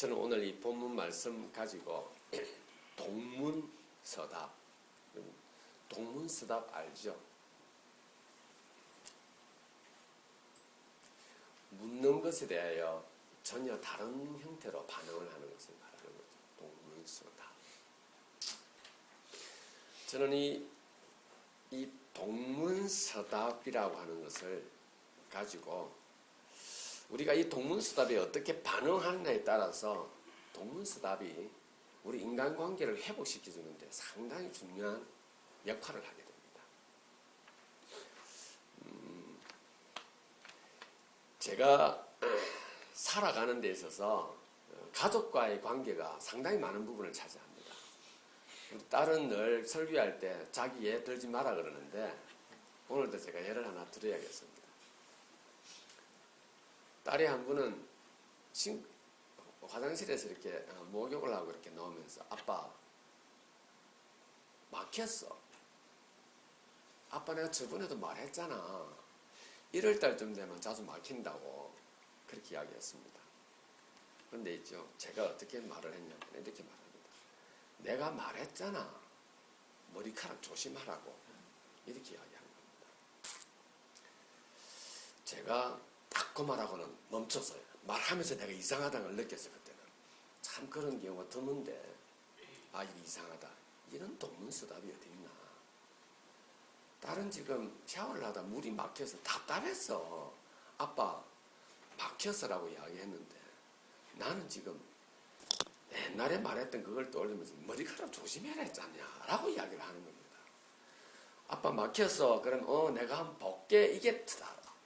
저는 오늘 이 본문 말씀 가지고 동문서답, 동문서답 알죠? 묻는 것에 대하여 전혀 다른 형태로 반응을 하는 것을 말하는 거죠. 동문서답. 저는 이 동문서답이라고 하는 것을 가지고 우리가 이 동문서답에 어떻게 반응하느냐에 따라서 동문서답이 우리 인간관계를 회복시켜주는데 상당히 중요한 역할을 하게 됩니다. 제가 살아가는 데 있어서 가족과의 관계가 상당히 많은 부분을 차지합니다. 우리 딸은 늘 설교할 때 자기 예 들지 마라 그러는데 오늘도 제가 예를 하나 드려야겠습니다. 딸이 한 분은 화장실에서 이렇게 목욕을 하고 이렇게 나오면서 아빠 막혔어. 아빠 내가 저번에도 말했잖아. 1월 달쯤 되면 자주 막힌다고 그렇게 이야기했습니다. 그런데 있죠. 제가 어떻게 말을 했냐면 이렇게 말합니다. 내가 말했잖아. 머리카락 조심하라고 이렇게 이야기하는 겁니다. 제가 딱 그 말하고는 멈췄어요. 말하면서 내가 이상하다는 걸 느꼈어요. 그때는. 참 그런 경우가 드문데 아 이거 이상하다. 이런 동문서답이 어디 있나. 딸은 지금 샤워를 하다 물이 막혀서 답답했어. 아빠 막혔어라고 이야기했는데 나는 지금 옛날에 말했던 그걸 떠올리면서 머리카락 조심해라 했잖냐 라고 이야기를 하는 겁니다. 아빠 막혔어. 그럼 내가 한번 볼게. 이게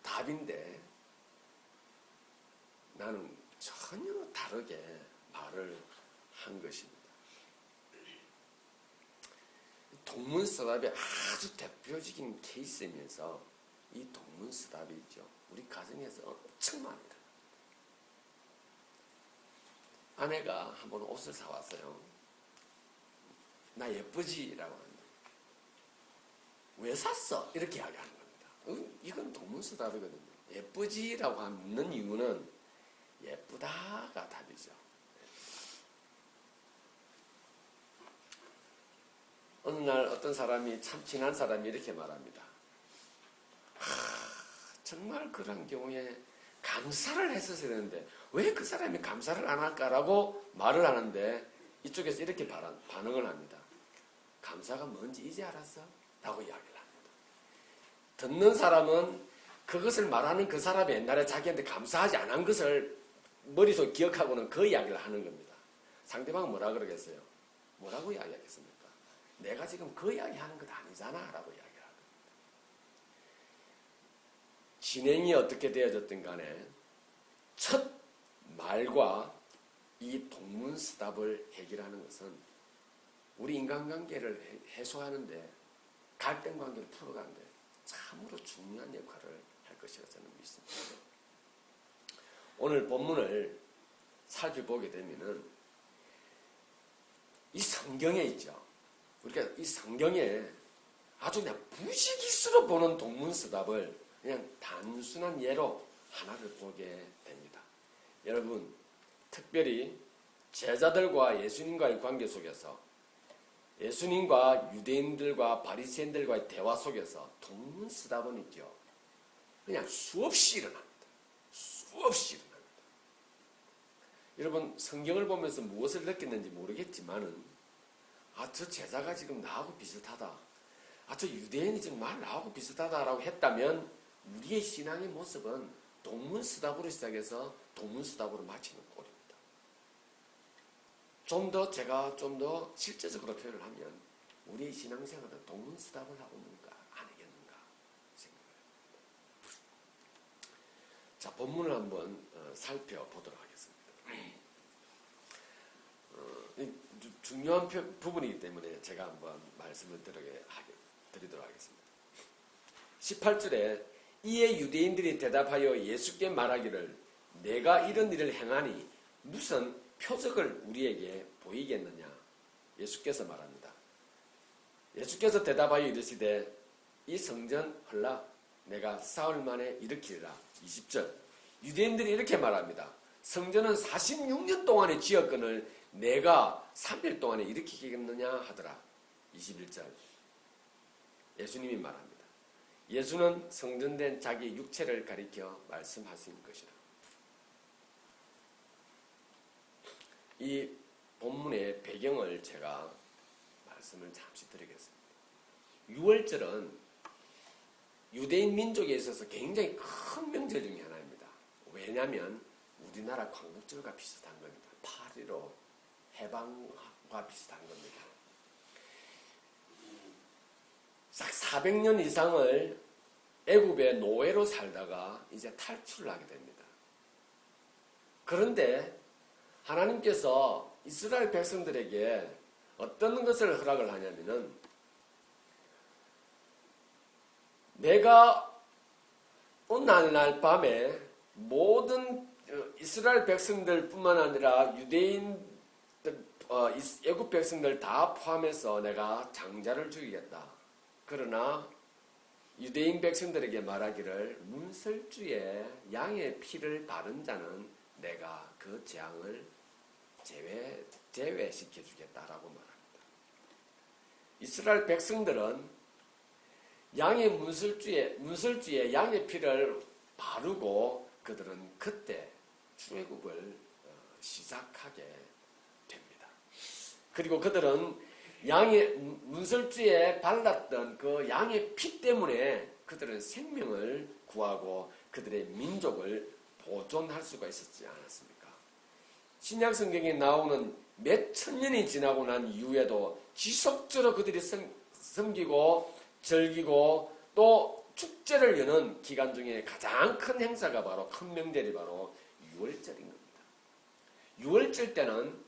답인데 나는 전혀 다르게 말을 한 것입니다. 동문서답이 아주 대표적인 케이스이면서 이 동문서답이 있죠. 우리 가정에서 엄청 많이 들어요. 아내가 한번 옷을 사왔어요. 나 예쁘지? 라고 하는데 왜 샀어? 이렇게 이야기하는 겁니다. 이건 동문서답이거든요. 예쁘지? 라고 묻는 이유는 예쁘다가 답이죠. 어느 날 어떤 사람이 참 친한 사람이 이렇게 말합니다. 정말 그런 경우에 감사를 했었어야 되는데 왜 그 사람이 감사를 안 할까라고 말을 하는데 이쪽에서 이렇게 반응을 합니다. 감사가 뭔지 이제 알았어? 라고 이야기를 합니다. 듣는 사람은 그것을 말하는 그 사람이 옛날에 자기한테 감사하지 않은 것을 머릿속에 기억하고는 그 이야기를 하는 겁니다. 상대방은 뭐라 그러겠어요? 뭐라고 이야기하겠습니까? 내가 지금 그 이야기 하는 것 아니잖아 라고 이야기를 합니다. 진행이 어떻게 되어졌든 간에 첫 말과 이 동문서답을 해결하는 것은 우리 인간관계를 해소하는데 갈등 관계를 풀어가는데 참으로 중요한 역할을 할 것이라고 저는 믿습니다. 오늘 본문을 살펴보게 되면은 이 성경에 있죠. 우리가 이 성경에 아주 그냥 부지기수로 보는 동문서답을 그냥 단순한 예로 하나를 보게 됩니다. 여러분, 특별히 제자들과 예수님과의 관계 속에서 예수님과 유대인들과 바리새인들과의 대화 속에서 동문서답은 있죠. 그냥 수없이 일어납니다. 수없이 일어납니다. 여러분 성경을 보면서 무엇을 느꼈는지 모르겠지만은 저 제자가 지금 나하고 비슷하다. 저 유대인이 정말 나하고 비슷하다라고 했다면 우리의 신앙의 모습은 동문서답으로 시작해서 동문서답으로 마치는 꼴입니다. 제가 좀 더 실제적으로 표현을 하면 우리의 신앙생활은 동문서답을 하고 있는가 아니겠는가 생각합니다. 자, 본문을 한번 살펴보도록 하겠습니다. 중요한 부분이기 때문에 제가 한번 말씀을 드리도록 하겠습니다. 18절에 이에 유대인들이 대답하여 예수께 말하기를 내가 이런 일을 행하니 무슨 표적을 우리에게 보이겠느냐. 예수께서 말합니다. 예수께서 대답하여 이르시되 이 성전 헐라 내가 사흘 만에 일으키리라. 20절 유대인들이 이렇게 말합니다. 성전은 46년 동안의 지역권을 내가 3일 동안에 일으키겠느냐 하더라. 21절. 예수님이 말합니다. 예수는 성전된 자기 육체를 가리켜 말씀하신 것이다. 이 본문의 배경을 제가 말씀을 잠시 드리겠습니다. 유월절은 유대인 민족에 있어서 굉장히 큰 명절 중에 하나입니다. 왜냐하면 우리나라 광복절과 비슷한 겁니다. 8.15 해방과 비슷한 겁니다. 싹 400년 이상을 애굽의 노예로 살다가 이제 탈출을 하게 됩니다. 그런데 하나님께서 이스라엘 백성들에게 어떤 것을 허락을 하냐면은 내가 오늘날 밤에 모든 이스라엘 백성들 뿐만 아니라 유대인 애굽 백성들 다 포함해서 내가 장자를 죽이겠다. 그러나 유대인 백성들에게 말하기를 문설주에 양의 피를 바른 자는 내가 그 재앙을 제외시켜 주겠다라고 말합니다. 이스라엘 백성들은 양의 문설주에 양의 피를 바르고 그들은 그때 출애굽을 시작하게 됩니다. 그리고 그들은 양의 문설주에 발랐던 그 양의 피 때문에 그들은 생명을 구하고 그들의 민족을 보존할 수가 있었지 않았습니까? 신약 성경에 나오는 몇 천년이 지나고 난 이후에도 지속적으로 그들이 섬기고 즐기고 또 축제를 여는 기간 중에 가장 큰 행사가 바로 큰 명절이 바로 유월절인 겁니다. 유월절 때는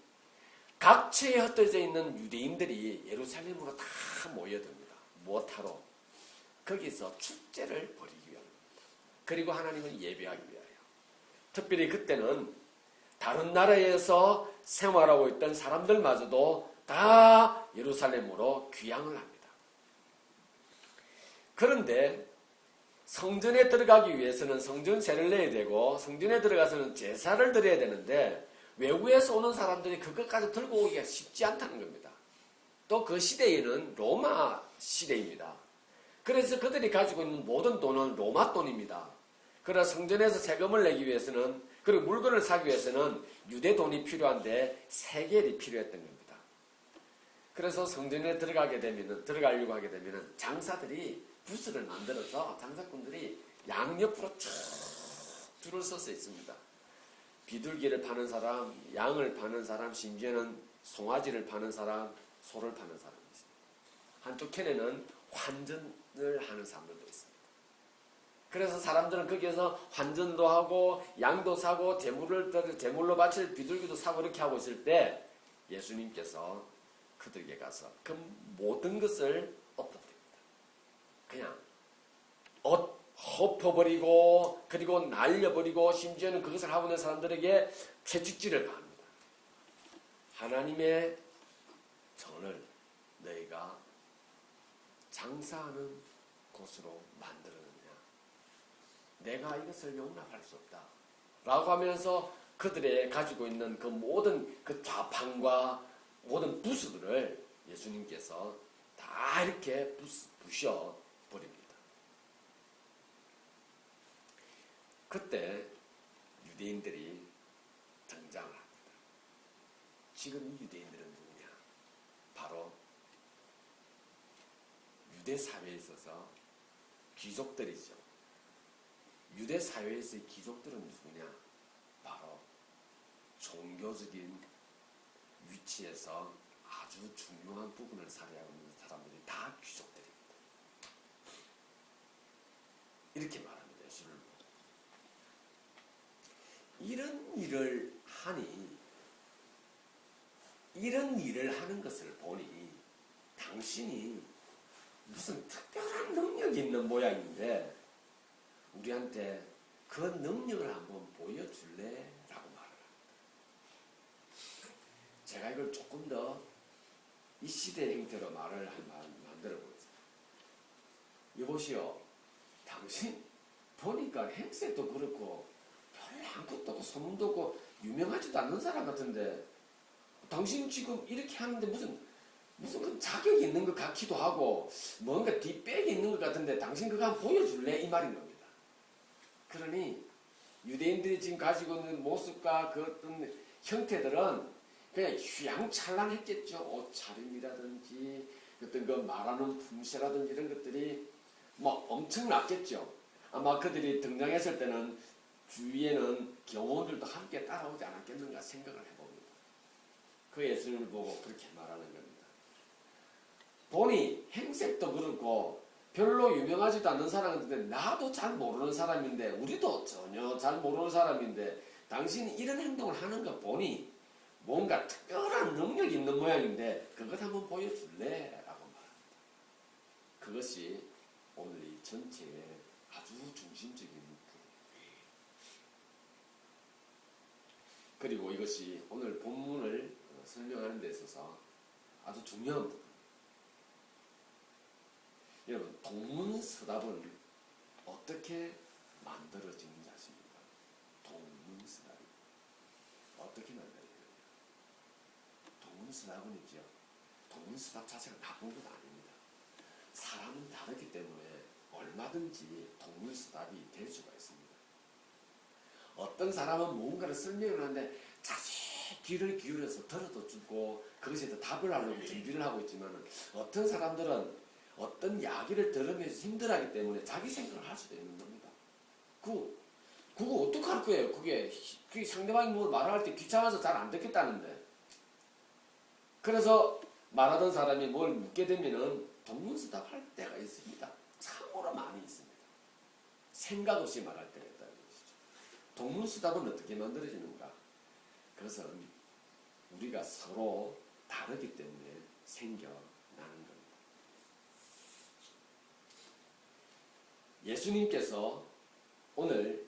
각처에 흩어져 있는 유대인들이 예루살렘으로 다 모여듭니다. 무엇하러? 거기서 축제를 벌이기 위함입니다. 그리고 하나님을 예배하기 위하여. 특별히 그때는 다른 나라에서 생활하고 있던 사람들마저도 다 예루살렘으로 귀향을 합니다. 그런데 성전에 들어가기 위해서는 성전세를 내야 되고 성전에 들어가서는 제사를 드려야 되는데 외국에서 오는 사람들이 그것까지 들고 오기가 쉽지 않다는 겁니다. 또 그 시대에는 로마 시대입니다. 그래서 그들이 가지고 있는 모든 돈은 로마 돈입니다. 그러나 성전에서 세금을 내기 위해서는 그리고 물건을 사기 위해서는 유대 돈이 필요한데 세겔이 필요했던 겁니다. 그래서 성전에 들어가려고 하게 되면 장사들이 부스를 만들어서 장사꾼들이 양옆으로 쭉 줄을 서서 있습니다. 비둘기를 파는 사람, 양을 파는 사람, 심지어는 송아지를 파는 사람, 소를 파는 사람이 있습니다. 한쪽 켠에는 환전을 하는 사람들도 있습니다. 그래서 사람들은 거기에서 환전도 하고 양도 사고 제물로 바칠 비둘기도 사고 이렇게 하고 있을 때 예수님께서 그들에게 가서 그 모든 것을 엎어버립니다. 그냥 엎어버리고 그리고 날려버리고 심지어는 그것을 하고 있는 사람들에게 채찍질을 가합니다. 하나님의 전을 너희가 장사하는 곳으로 만들었느냐. 내가 이것을 용납할 수 없다. 라고 하면서 그들의 가지고 있는 그 모든 그 좌판과 모든 부수들을 예수님께서 다 이렇게 부셔 버립니다. 그때 유대인들이 등장을 합니다. 지금 이 유대인들은 누구냐? 바로 유대 사회에 있어서 귀족들이죠. 유대 사회에서의 귀족들은 누구냐? 바로 종교적인 위치에서 아주 중요한 부분을 차지하고 있는 사람들이 다 귀족들입니다. 이렇게 말합니다. 예수를 보고. 이런 일을 하는 것을 보니 당신이 무슨 특별한 능력이 있는 모양인데 우리한테 그 능력을 한번 보여줄래? 라고 말을 합니다. 제가 이걸 조금 더 이 시대 형태로 말을 한번 만들어 보겠습니다. 여보시오, 당신 보니까 행세도 그렇고 별 아무것도 없고 소문도 없고 유명하지도 않는 사람 같은데 당신 지금 이렇게 하는데 무슨 그 자격이 있는 것 같기도 하고 뭔가 뒷백이 있는 것 같은데 당신 그거 한번 보여줄래? 이 말인 겁니다. 그러니 유대인들이 지금 가지고 있는 모습과 그 어떤 형태들은 그냥 휘황찬란했겠죠. 옷차림이라든지 어떤 그 말하는 품새라든지 이런 것들이 뭐 엄청났겠죠. 아마 그들이 등장했을 때는 주위에는 경호원들도 함께 따라오지 않았겠는가 생각을 해봅니다. 그 예수님을 보고 그렇게 말하는 겁니다. 보니 행색도 그렇고 별로 유명하지도 않는 사람인데 나도 잘 모르는 사람인데 우리도 전혀 잘 모르는 사람인데 당신이 이런 행동을 하는 거 보니 뭔가 특별한 능력이 있는 모양인데 그것 한번 보여줄래? 라고 말합니다. 그것이 오늘 이 전체의 아주 중심적인 부분이에요. 그리고 이것이 오늘 본문을 설명하는 데 있어서 아주 중요한 부분. 여러분, 동문서답은 어떻게 만들어지는지 아십니까? 동문서답이 어떻게 만들어지느냐? 동문서답은이죠. 동문서답 자체가 나쁜 건 아닙니다. 사람은 다르기 때문에 얼마든지 동문서답이 될 수가 있습니다. 어떤 사람은 뭔가를 설명을 하는데 자세히 귀를 기울여서 들어도 주고 그것에 더 답을 하려고 준비를 하고 있지만 어떤 사람들은 어떤 이야기를 들으면서 힘들어하기 때문에 자기 생각을 할 수도 있는 겁니다. 그거 어떡할 거예요? 그게 상대방이 뭘 말할 때 귀찮아서 잘 안 듣겠다는데. 그래서 말하던 사람이 뭘 묻게 되면은 동문서답 할 때가 있습니다. 참으로 많이 있습니다. 생각 없이 말할 때가 있다는 것이죠. 동문서답은 어떻게 만들어지는가? 그것은 우리가 서로 다르기 때문에 생겨나는 겁니다. 예수님께서 오늘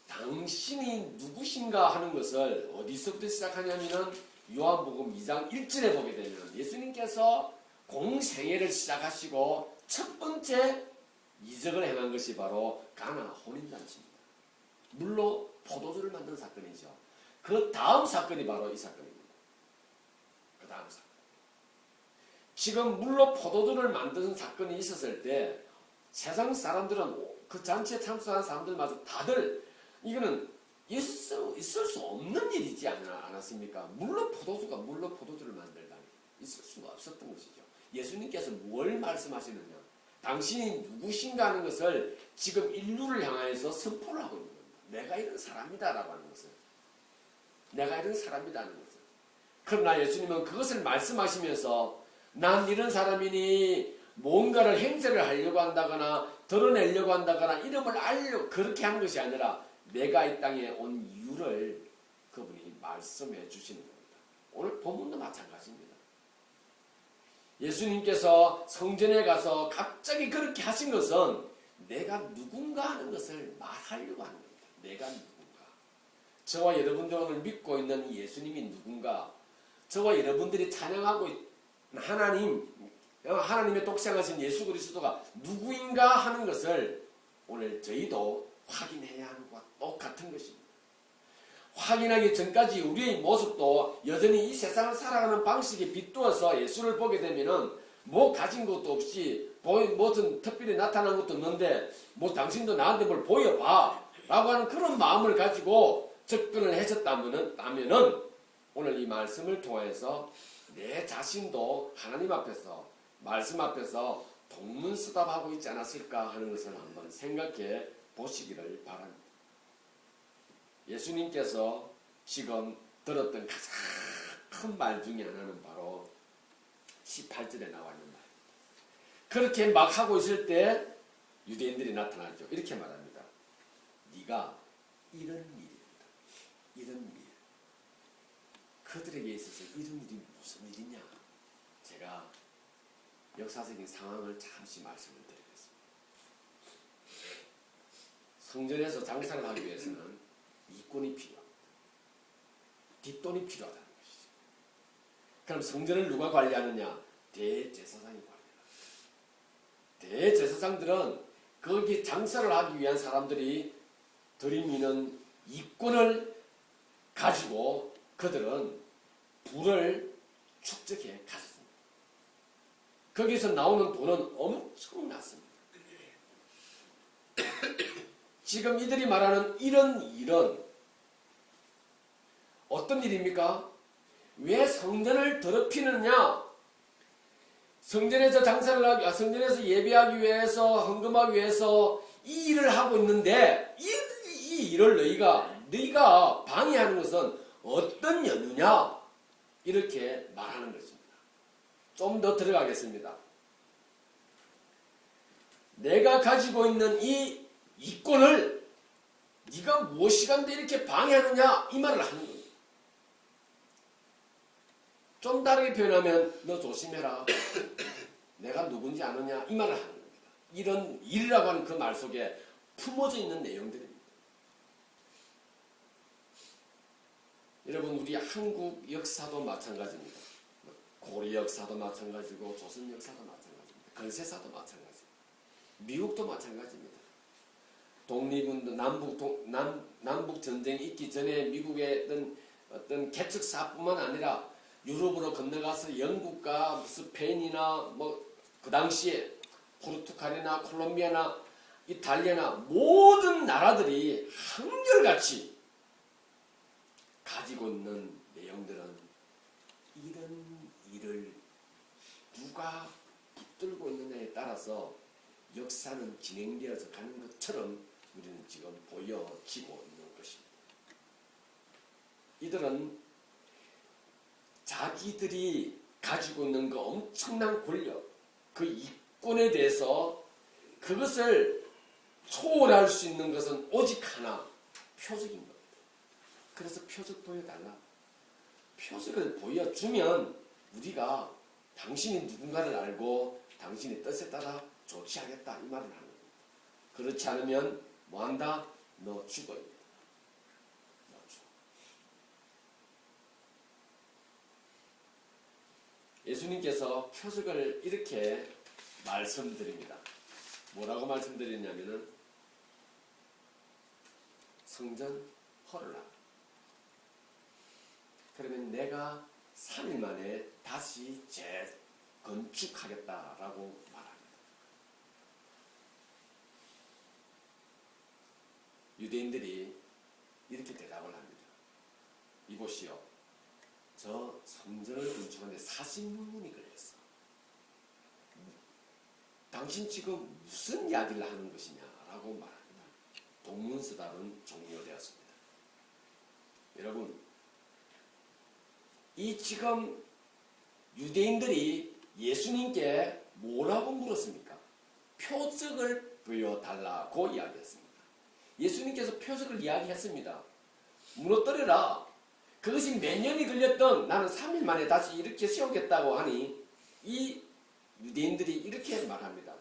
당신이 누구신가 하는 것을 어디서부터 시작하냐면은 요한복음 2장 1절에 보게 되면 예수님께서 공생애를 시작하시고 첫 번째 이적을 행한 것이 바로 가나 혼인잔치입니다. 물로 포도주를 만든 사건이죠. 그 다음 사건이 바로 이 사건입니다. 그 다음 사건. 지금 물로 포도주를 만드는 사건이 있었을 때 세상 사람들은 그 잔치에 참석한 사람들마저 다들 이거는 있을 수 없는 일이지 않았습니까? 물로 포도주를 만들다니 있을 수가 없었던 것이죠. 예수님께서 뭘 말씀하시느냐? 당신이 누구신가 하는 것을 지금 인류를 향하여서 선포를 하고 있는 겁니다. 내가 이런 사람이다라고 하는 것을. 내가 이런 사람이다 하는 것을. 그러나 예수님은 그것을 말씀하시면서 난 이런 사람이니 뭔가를 행세를 하려고 한다거나 드러내려고 한다거나 이름을 알려고 그렇게 하는 것이 아니라 내가 이 땅에 온 이유를 그분이 말씀해 주시는 겁니다. 오늘 본문도 마찬가지입니다. 예수님께서 성전에 가서 갑자기 그렇게 하신 것은 내가 누군가 하는 것을 말하려고 하는 겁니다. 내가 누군가. 저와 여러분들 오늘 믿고 있는 이 예수님이 누군가. 저와 여러분들이 찬양하고 하나님의 독생하신 예수 그리스도가 누구인가 하는 것을 오늘 저희도 확인해야 하는 것과 똑같은 것입니다. 확인하기 전까지 우리의 모습도 여전히 이 세상을 살아가는 방식에 빗두어서 예수를 보게 되면은 뭐 가진 것도 없이 무슨 특별히 나타난 것도 없는데 뭐 당신도 나한테 뭘 보여봐 라고 하는 그런 마음을 가지고 접근을 하셨다면은 오늘 이 말씀을 통해서 내 자신도 하나님 앞에서 말씀 앞에서 동문서답하고 있지 않았을까 하는 것을 한번 생각해 보시기를 바랍니다. 예수님께서 지금 들었던 가장 큰 말 중에 하나는 바로 18절에 나와 있는 말입니다. 그렇게 막 하고 있을 때 유대인들이 나타나죠. 이렇게 말합니다. 네가 이런 일입니다. 이런 일. 그들에게 있어서 이런 일이 무슨 일이냐? 제가 역사적인 상황을 잠시 말씀을 드리겠습니다. 성전에서 장사를 하기 위해서는 이권이 필요합니다. 뒷돈이 필요하다는 것이죠. 그럼 성전을 누가 관리하느냐? 대제사장이 관리합니다. 대제사장들은 거기 장사를 하기 위한 사람들이 들이미는 이권을 가지고 그들은 불을 축적해 갔습니다. 거기서 나오는 돈은 엄청났습니다. 지금 이들이 말하는 이런 일은 어떤 일입니까? 왜 성전을 더럽히느냐? 성전에서 성전에서 예배하기 위해서, 헌금하기 위해서 이 일을 하고 있는데 이 일을 너희가 방해하는 것은 어떤 연유냐? 이렇게 말하는 것입니다. 좀 더 들어가겠습니다. 내가 가지고 있는 이 이권을 네가 무엇이간데 이렇게 방해하느냐? 이 말을 하는 겁니다. 좀 다르게 표현하면 너 조심해라. 내가 누군지 아느냐? 이 말을 하는 겁니다. 이런 일이라고 하는 그 말 속에 품어져 있는 내용들입니다. 여러분, 우리 한국 역사도 마찬가지입니다. 고려 역사도 마찬가지고 조선 역사도 마찬가지입니다. 건세사도 마찬가지입니다. 미국도 마찬가지입니다. 독립운동, 남북 전쟁이 있기 전에 미국의 어떤 개척사뿐만 아니라 유럽으로 건너가서 영국과 스페인이나 그 당시에 포르투갈이나 콜롬비아나 이탈리아나 모든 나라들이 한결같이 가지고 있는 내용들은 이런 일을 누가 붙들고 있느냐에 따라서 역사는 진행되어서 가는 것처럼 우리는 지금 보여지고 있는 것입니다. 이들은 자기들이 가지고 있는 그 엄청난 권력, 그 이권에 대해서 그것을 초월할 수 있는 것은 오직 하나, 표적인 겁니다. 그래서 표적 보여달라. 표적을 보여주면 우리가 당신이 누군가를 알고 당신의 뜻에 따라 조치하겠다 이 말을 하는 겁니다. 그렇지 않으면 뭐한다? 너 죽어야 돼. 너 죽어. 예수님께서 표적을 이렇게 말씀드립니다. 뭐라고 말씀드리냐면은 성전 헐라. 그러면 내가 3일 만에 다시 재건축하겠다라고 말합니다. 유대인들이 이렇게 대답을 합니다. 이보시오. 저 성전을 건축하는데 40년이 걸렸어. 당신 지금 무슨 이야기를 하는 것이냐라고 말합니다. 동문서답은 종료되었습니다. 여러분, 이 지금 유대인들이 예수님께 뭐라고 물었습니까? 표적을 보여달라고 이야기했습니다. 예수님께서 표적을 이야기했습니다. 무너뜨려라. 그것이 몇 년이 걸렸던 나는 3일 만에 다시 이렇게 세우겠다고 하니 이 유대인들이 이렇게 말합니다.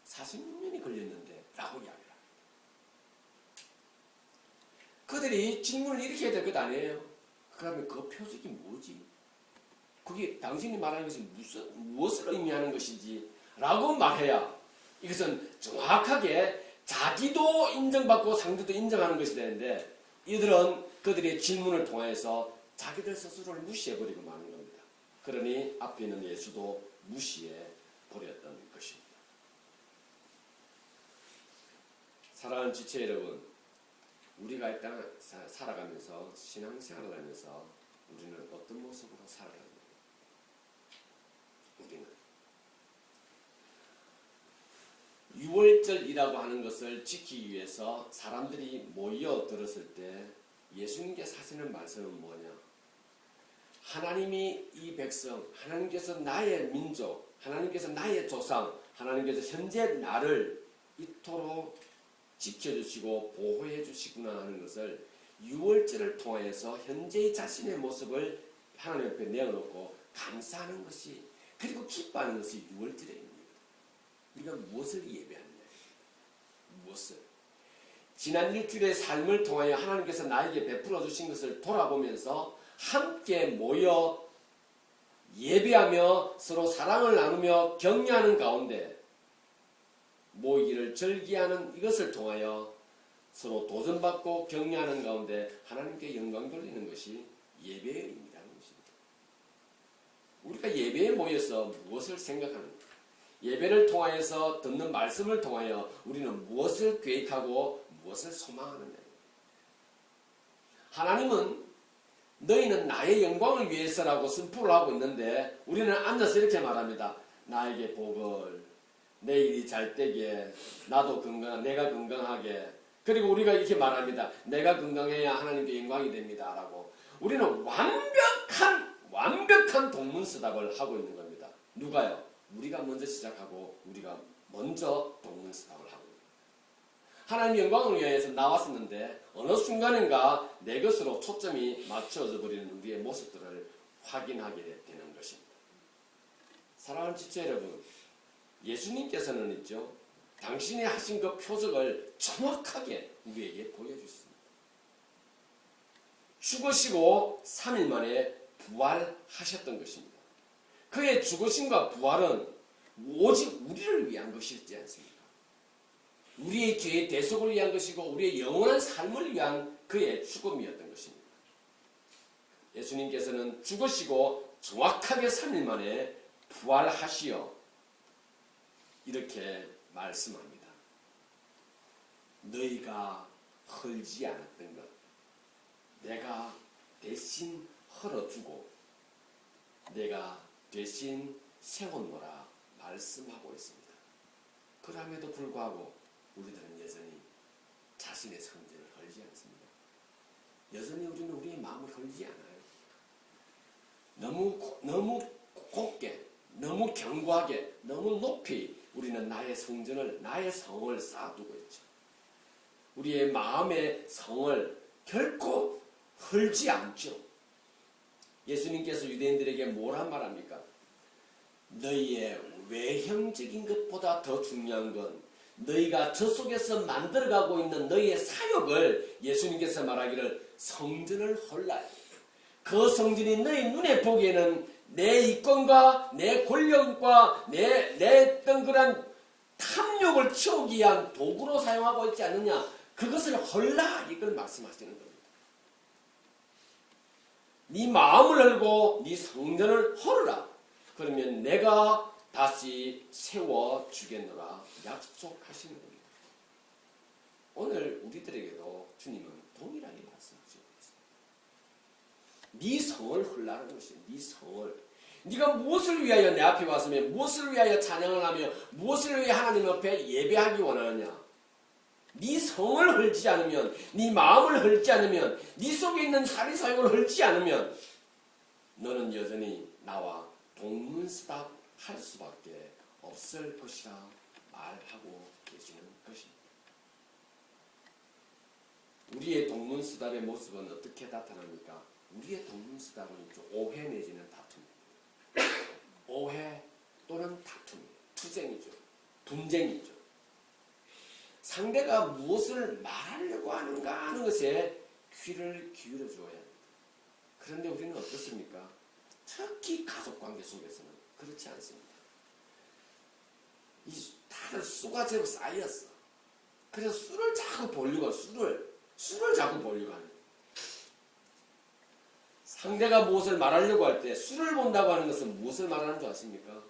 46년이 걸렸는데 라고 이야기합니다. 그들이 질문을 이렇게 해야 될 것 아니에요. 그러면 그 표적이 뭐지? 그게 당신이 말하는 것이 무엇을 의미하는 것인지 라고 말해야 이것은 정확하게 자기도 인정받고 상대도 인정하는 것이 되는데 이들은 그들의 질문을 통해서 자기들 스스로를 무시해버리고 마는 겁니다. 그러니 앞에 있는 예수도 무시해버렸던 것입니다. 사랑하는 지체 여러분, 우리가 이 땅을 살아가면서 신앙생활을 하면서 우리는 어떤 모습으로 살아가는 거예요? 우리는 유월절이라고 하는 것을 지키기 위해서 사람들이 모여들었을 때 예수님께서 하시는 말씀은 뭐냐? 하나님이 이 백성, 하나님께서 나의 민족, 하나님께서 나의 조상, 하나님께서 현재 나를 이토록 지켜주시고 보호해 주시구나 하는 것을 유월절을 통해서 현재의 자신의 모습을 하나님 앞에 내어놓고 감사하는 것이, 그리고 기뻐하는 것이 유월절입니다. 우리가 무엇을 예배하느냐? 무엇을? 지난 일주일의 삶을 통하여 하나님께서 나에게 베풀어 주신 것을 돌아보면서 함께 모여 예배하며 서로 사랑을 나누며 격려하는 가운데 모이기를 절기하는 이것을 통하여 서로 도전받고 격려하는 가운데 하나님께 영광 돌리는 것이 예배의 의미라는 것입니다. 우리가 예배에 모여서 무엇을 생각하는가? 예배를 통하여서 듣는 말씀을 통하여 우리는 무엇을 계획하고 무엇을 소망하느냐? 하나님은 너희는 나의 영광을 위해서라고 선포를 하고 있는데 우리는 앉아서 이렇게 말합니다. 나에게 복을, 내 일이 잘 되게, 나도 내가 건강하게. 그리고 우리가 이렇게 말합니다. 내가 건강해야 하나님께 영광이 됩니다. 라고. 우리는 완벽한 동문서답을 하고 있는 겁니다. 누가요? 우리가 먼저 시작하고 우리가 먼저 동문서답을 하고 있는 겁니다. 하나님 영광을 위해서 나왔었는데 어느 순간인가 내 것으로 초점이 맞춰져 버리는 우리의 모습들을 확인하게 되는 것입니다. 사랑하는 지체 여러분, 예수님께서는 있죠. 당신이 하신 그 표적을 정확하게 우리에게 보여주셨습니다. 죽으시고 3일 만에 부활하셨던 것입니다. 그의 죽으심과 부활은 오직 우리를 위한 것이지 않습니까? 우리의 죄의 대속을 위한 것이고 우리의 영원한 삶을 위한 그의 죽음이었던 것입니다. 예수님께서는 죽으시고 정확하게 3일 만에 부활하시어 이렇게 말씀합니다. 너희가 헐지 않았던 것 내가 대신 헐어주고 내가 대신 세웠노라 말씀하고 있습니다. 그럼에도 불구하고 우리들은 여전히 자신의 성질을 헐지 않습니다. 여전히 우리는 우리의 마음을 헐지 않아요. 너무 곱게, 너무 견고하게, 너무 높이 우리는 나의 성전을, 나의 성을 쌓아두고 있죠. 우리의 마음의 성을 결코 헐지 않죠. 예수님께서 유대인들에게 뭐라 말합니까? 너희의 외형적인 것보다 더 중요한 건 너희가 저 속에서 만들어가고 있는 너희의 사역을 예수님께서 말하기를 성전을 헐라. 그 성전이 너희 눈에 보기에는 내 이권과 내 권력과 내 덩그란 탐욕을 채우기 위한 도구로 사용하고 있지 않느냐. 그것을 헐라 이걸 말씀하시는 겁니다. 네 마음을 헐고 네 성전을 헐라. 그러면 내가 다시 세워주겠노라 약속하시는 겁니다. 오늘 우리들에게도 주님은 동일하게 말씀하시고 있습니다. 네 성을 헐라는 것이에요. 네 성을. 네가 무엇을 위하여 내 앞에 왔으면 무엇을 위하여 찬양을 하며 무엇을 위해 하나님 앞에 예배하기 원하느냐. 네 성을 헐지 않으면 네 마음을 헐지 않으면 네 속에 있는 사리사욕을 헐지 않으면 너는 여전히 나와 동문서답 할 수밖에 없을 것이라 말하고 계시는 것입니다. 우리의 동문서답의 모습은 어떻게 나타납니까? 우리의 동문서답은 오해 내지는 다툼입니다. 오해 또는 다툼이에요. 투쟁이죠. 분쟁이죠. 상대가 무엇을 말하려고 하는가 하는 것에 귀를 기울여 주어야 합니다. 그런데 우리는 어떻습니까? 특히 가족관계 속에서는 그렇지 않습니다. 다들 수가 제로 쌓였어. 그래서 술을 자꾸 보려고 술을 자꾸 보려고 하는 거예요. 상대가 무엇을 말하려고 할 때 술을 본다고 하는 것은 무엇을 말하는 줄 아십니까?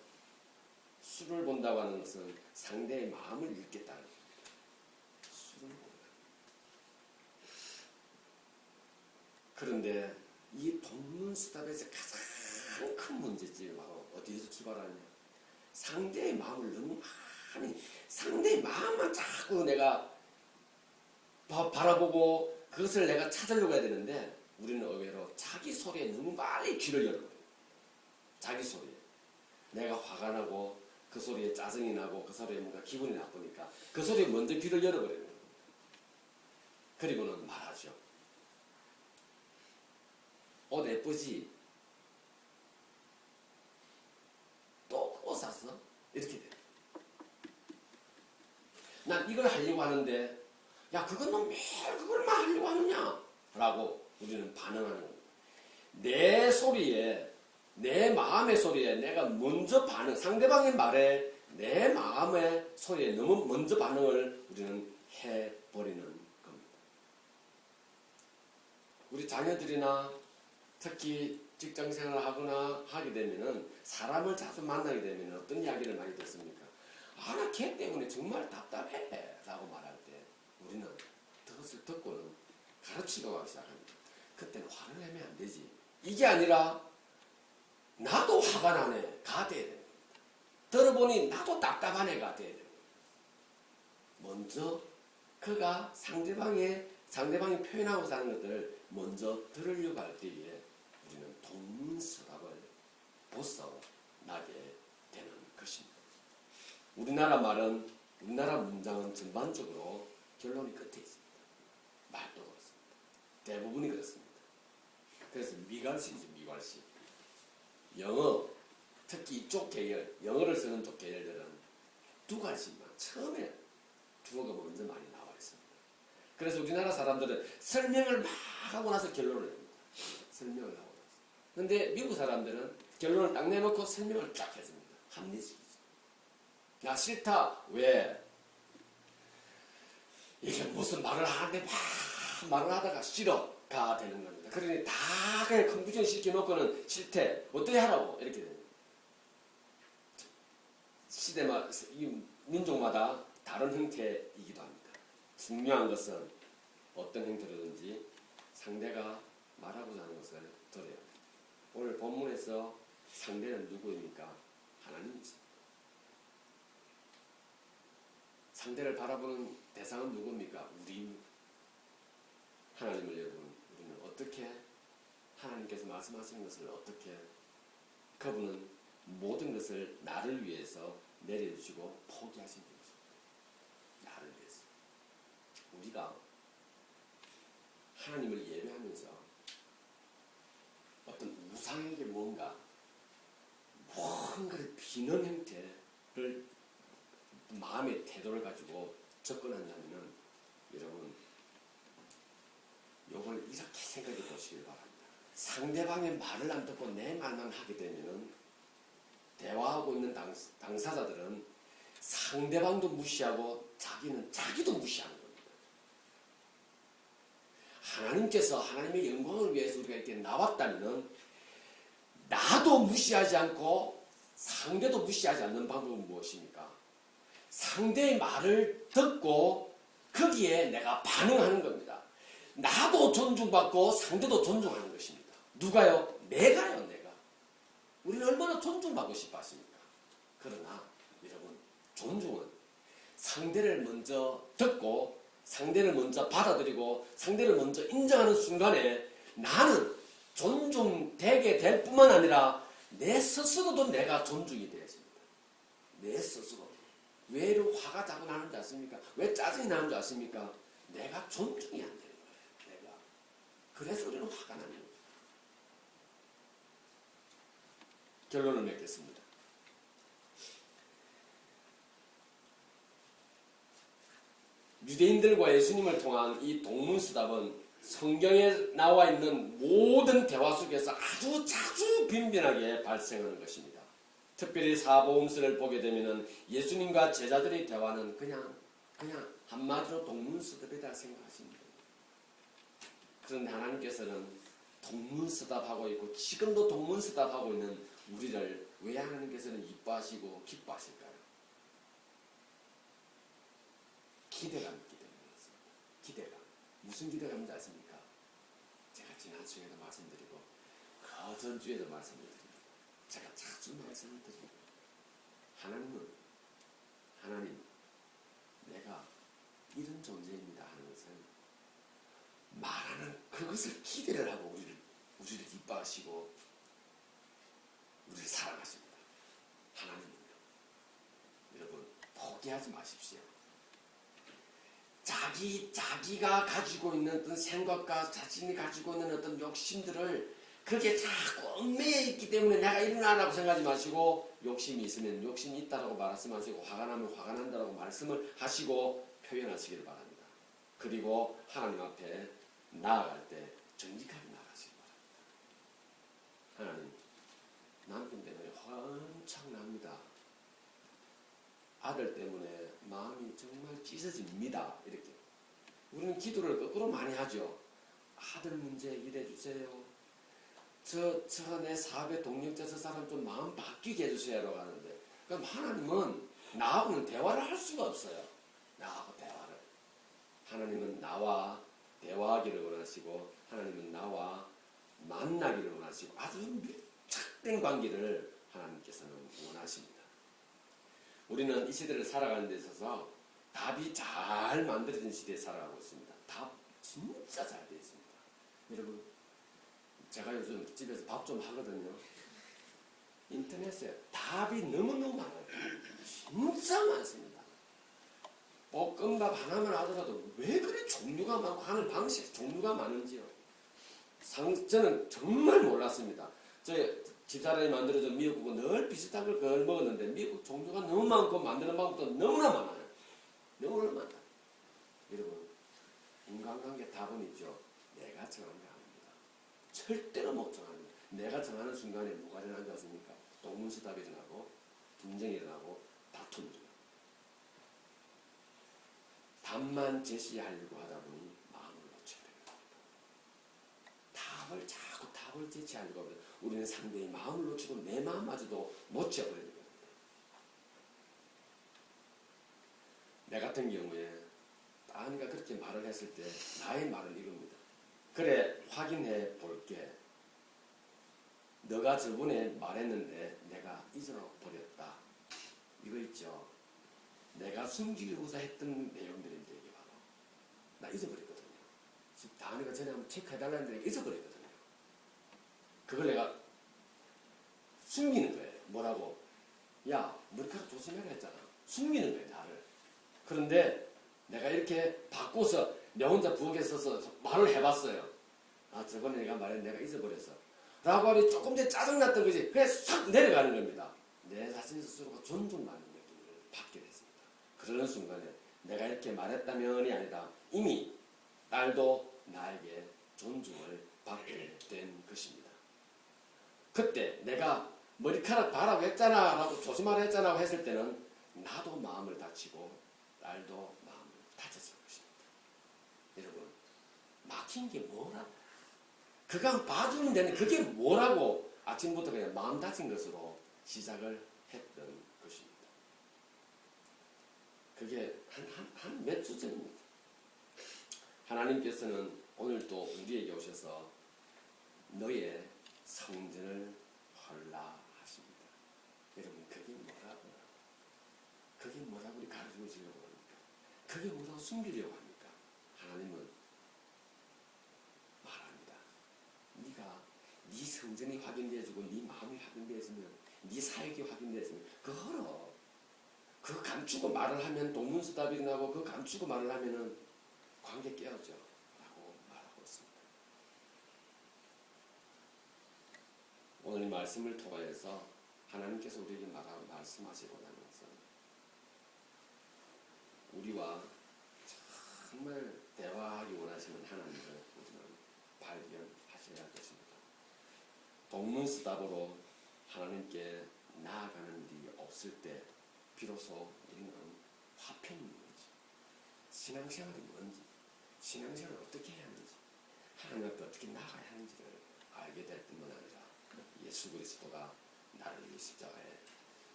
술을 본다고 하는 것은 상대의 마음을 읽겠다는 거예요. 술을 본다. 그런데 이 동문서답에서 가장 큰 문제점이 바로 어디에서 출발하느냐? 상대의 마음을 너무 많이, 상대의 마음만 자꾸 내가 바라보고 그것을 내가 찾으려고 해야 되는데 우리는 의외로 자기 소리에 너무 빨리 귀를 열어버려요. 자기 소리에. 내가 화가 나고 그 소리에 짜증이 나고 그 소리에 뭔가 기분이 나쁘니까 그 소리에 먼저 귀를 열어버리는 겁니다. 그리고는 말하죠. 옷 예쁘지? 또 옷 샀어? 이렇게 돼. 난 이걸 하려고 하는데 야 그건 너 매일 그걸만 하려고 하느냐? 라고 우리는 반응하는 겁니다. 내 소리에 내 마음의 소리에 내가 먼저 상대방의 말에 내 마음의 소리에 너무 먼저 반응을 우리는 해버리는 겁니다. 우리 자녀들이나 특히 직장 생활을 하거나 하게 되면은 사람을 자주 만나게 되면 어떤 이야기를 많이 듣습니까? 아, 나 걔 때문에 정말 답답해 라고 말할 때 우리는 그것을 듣고는 가르치고 가기 시작합니다. 그때는 화를 내면 안 되지. 이게 아니라 나도 화가 나네 가 돼야 되는 겁니다. 들어보니 나도 답답한 애가 돼야 되는 겁니다. 먼저 그가 상대방이 표현하고자 하는 것들을 먼저 들으려고 할 때에 우리는 동문서답을 벗어나게 되는 것입니다. 우리나라 문장은 전반적으로 결론이 끝에 있습니다. 말도 그렇습니다. 대부분이 그렇습니다. 그래서 미괄식이죠, 미괄식. 영어, 특히 이쪽 계열, 영어를 쓰는 쪽 계열들은 두 가지만 처음에 주어가 먼저 많이 나와 있습니다. 그래서 우리나라 사람들은 설명을 막 하고 나서 결론을 냅니다. 설명을 하고 나서. 근데 미국 사람들은 결론을 딱 내놓고 설명을 쫙 해줍니다. 합리적이죠. 나 싫다. 왜? 이게 무슨 말을 하는데 막 말을 하다가 싫어가 되는 겁니다. 그러니 다 그냥 컨퓨전 시켜놓고는 싫대. 어떻게 하라고? 이렇게 됩니다. 시대마다, 민족마다 다른 형태이기도 합니다. 중요한 것은 어떤 형태로든지 상대가 말하고자 하는 것을 들어야 합니다. 오늘 본문에서 상대는 누구입니까? 하나님이십니다. 상대를 바라보는 대상은 누굽니까? 우리입니다. 하나님을 여러분, 우리는 어떻게 하나님께서 말씀하시는 것을 어떻게 그분은 모든 것을 나를 위해서 내려주시고 포기하신 분이십니다. 나를 위해서. 우리가 하나님을 예배하면서 어떤 우상에게 뭔가를 비는 형태를 마음의 태도를 가지고 접근한다면 여러분 이걸 이렇게 생각해 보시길 바랍니다. 상대방의 말을 안 듣고 내 말만 하게 되면 대화하고 있는 당사자들은 상대방도 무시하고 자기도 무시하는 겁니다. 하나님께서 하나님의 영광을 위해서 우리가 이렇게 나왔다면 나도 무시하지 않고 상대도 무시하지 않는 방법은 무엇입니까? 상대의 말을 듣고 거기에 내가 반응하는 겁니다. 나도 존중받고 상대도 존중하는 것입니다. 누가요? 내가요, 내가. 우리는 얼마나 존중받고 싶어 하십니까? 그러나 여러분, 존중은 상대를 먼저 듣고 상대를 먼저 받아들이고 상대를 먼저 인정하는 순간에 나는 존중되게 될 뿐만 아니라 내 스스로도 내가 존중이 되어집니다. 내 스스로. 왜 이렇게 화가 자꾸 나는 줄 아십니까? 왜 짜증이 나는 줄 아십니까? 내가 존중이 안 되는 거예요. 내가. 그래서 우리는 화가 나는 거예요. 결론을 맺겠습니다. 유대인들과 예수님을 통한 이 동문서답은 성경에 나와 있는 모든 대화 속에서 아주 자주 빈번하게 발생하는 것입니다. 특별히 사복음서를 보게 되면 예수님과 제자들의 대화는 그냥 한마디로 동문서답이다 생각하시면 됩니다. 그런데 하나님께서는 동문서답하고 있고 지금도 동문서답하고 있는 우리를 왜 하나님께서는 이뻐하시고 기뻐하실까요? 기대감 있기 때문이었습니다. 기대감. 무슨 기대감인지 아십니까? 제가 지난 주에도 말씀드리고 그 전주에도 말씀드립니다. 제가 자주 말씀을 드립니다. 하나님, 내가 이런 존재입니다 하는 것은 말하는 그것을 기대를 하고 우리를 기뻐하시고 우리를 사랑하십니다. 하나님은요. 여러분, 포기하지 마십시오. 자기가 가지고 있는 어떤 생각과 자신이 가지고 있는 어떤 욕심들을 그게 자꾸 얽매여 있기 때문에 내가 일어나라고 생각하지 마시고 욕심이 있으면 욕심이 있다라고 말씀하시고 화가 나면 화가 난다라고 말씀을 하시고 표현하시길 바랍니다. 그리고 하나님 앞에 나아갈 때 정직하게 나아가시기 바랍니다. 하나님, 남편 때문에 화가 엄청 납니다. 아들 때문에 마음이 정말 찢어집니다. 이렇게. 우리는 기도를 거꾸로 많이 하죠. 아들 문제 해결해 주세요. 내 사업의 동력자 저 사람 좀 마음 바뀌게 해주세요라고 하는데, 그럼 하나님은 나하고는 대화를 할 수가 없어요. 나하고 대화를. 하나님은 나와 대화하기를 원하시고, 하나님은 나와 만나기를 원하시고, 아주 밀착된 관계를 하나님께서는 원하십니다. 우리는 이 시대를 살아가는 데 있어서 답이 잘 만들어진 시대에 살아가고 있습니다. 답 진짜 잘 되어 있습니다. 여러분, 제가 요즘 집에서 밥 좀 하거든요. 인터넷에 답이 너무너무 많아요. 진짜 많습니다. 볶음밥 하나만 하더라도 왜 그리 종류가 많고 하는 방식 종류가 많은지요. 저는 정말 몰랐습니다. 저희 집사람이 만들어준 미역국은 늘 비슷한 걸 그걸 먹었는데, 미역국 종류가 너무 많고 만드는 방법도 너무나 많아요. 너무나 많다. 여러분, 인간관계 답은 있죠. 내가 정한 게 아닙니다. 절대로 못 정합니다. 내가 정하는 순간에 뭐가 일어나지 않습니까? 동문서답이 일어나고, 분쟁이 일어나고, 다툼이 일어나고. 답만 제시하려고 하다 보니 마음을 놓치게 됩니다. 자꾸 답을 제시하려고 하면 우리는 상대의 마음을 놓치고 내 마음마저도 놓쳐버리는 겁니다. 내 같은 경우에 아내가 그렇게 말을 했을 때 나의 말은 이겁니다. 그래, 확인해 볼게. 너가 저번에 말했는데 내가 잊어버렸다. 이거 있죠. 내가 숨기고자 했던 내용들인데 이게 바로 나 잊어버렸거든요. 다은이가 전에 한번 체크해달라는데 내가 잊어버렸거든요. 그걸 내가 숨기는 거예요. 뭐라고? 야, 머리카락 조심해라 했잖아. 숨기는 거예요, 나를. 그런데 내가 이렇게 바꿔서 내 혼자 부엌에 서서 말을 해봤어요. 아, 저번에 내가 말했는데 내가 잊어버렸어. 라고 하니 조금 전에 짜증났던 거지. 그냥 싹 내려가는 겁니다. 내 자신 스스로가 존중받는 느낌을 받게 됐습니다. 그러는 순간에 내가 이렇게 말했다면이 아니라 이미 딸도 나에게 존중을 받게 된 것입니다. 그때 내가 머리카락 봐라고 했잖아 라고 조심하라 했잖아 했을 때는 나도 마음을 다치고 딸도 마음을 다쳤을 것입니다. 여러분, 막힌 게 뭐라고? 그가 봐주면 되는 그게 뭐라고 아침부터 그냥 마음 다친 것으로 시작을 했던 것입니다. 그게 한 몇 주 전입니다. 하나님께서는 오늘도 우리에게 오셔서 너의 성전을 헐라 하십니다. 여러분, 그게 뭐라고요? 그게 뭐라고 우리 가르쳐 주려고 합니까? 그게 뭐라고 숨기려고 합니까? 하나님은 말합니다. 네가 네 성전이 확인되어지고 네 마음이 확인되어지면 네 사역이 확인되어지면 그거로 그 감추고 말을 하면 동문서답이 나고 그 감추고 말을 하면은 관계 깨어져 라고 말하고 있습니다. 오늘 이 말씀을 통하여서 하나님께서 우리에게 말씀하시고자 하는 것은 우리와 정말 대화하기 원하시는 하나님을 우리는 발견하셔야 할 것입니다. 동문서답으로 하나님께 나아가는 일이 없을 때 비로소 우리는 화평이 뭔지, 신앙생활이 뭔지, 신앙생활을 어떻게 해야 하는지, 하나님 앞에 어떻게 나아가야 하는지를 알게 될 뿐만 아니라 예수 그리스도가 나를 위해 십자가에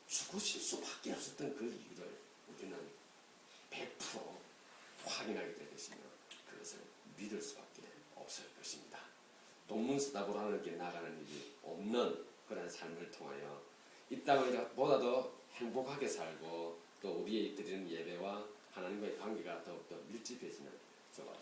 죽으실 수밖에 없었던 그 이유를 우리는 100% 확인하게 될 것이며 그것을 믿을 수밖에 없을 것입니다. 동문서답으로 하나님께 나아가는 일이 없는 그런 삶을 통하여 이 땅을 보다 더 행복하게 살고 또 우리의 드리는 예배와 하나님과의 관계가 더욱더 밀집해지는 저와